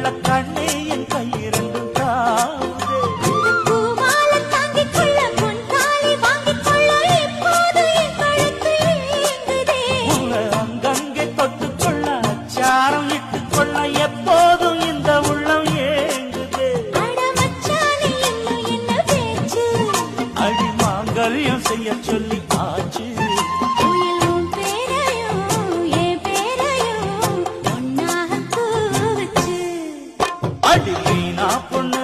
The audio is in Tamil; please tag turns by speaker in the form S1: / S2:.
S1: கொள்ள கண்ணே என் கையிரண்டும் தாவுதே.
S2: பூமாலை தாங்கிக் கொள்ள பொன்தாலி வாங்கிக் கொள்ள இப்போது என் கழுத்து ஏங்குதே.
S1: உன்னை அங்கங்கே தொட்டுக் கொள்ள அச்சாரம் இட்டுக் கொள்ள எப்போதும் இந்த உள்ளம் ஏங்குதே.
S2: அட மச்சானே இன்னும் என்ன பேச்சு?
S1: அடி மாங்கல்யம் செய்ய சொல்லி ஆச்சு.
S2: உயில் உன் பேரையும் என் பேரையும் ஒன்னாக கூவச்சு.
S1: அடி வீணா பொண்ணு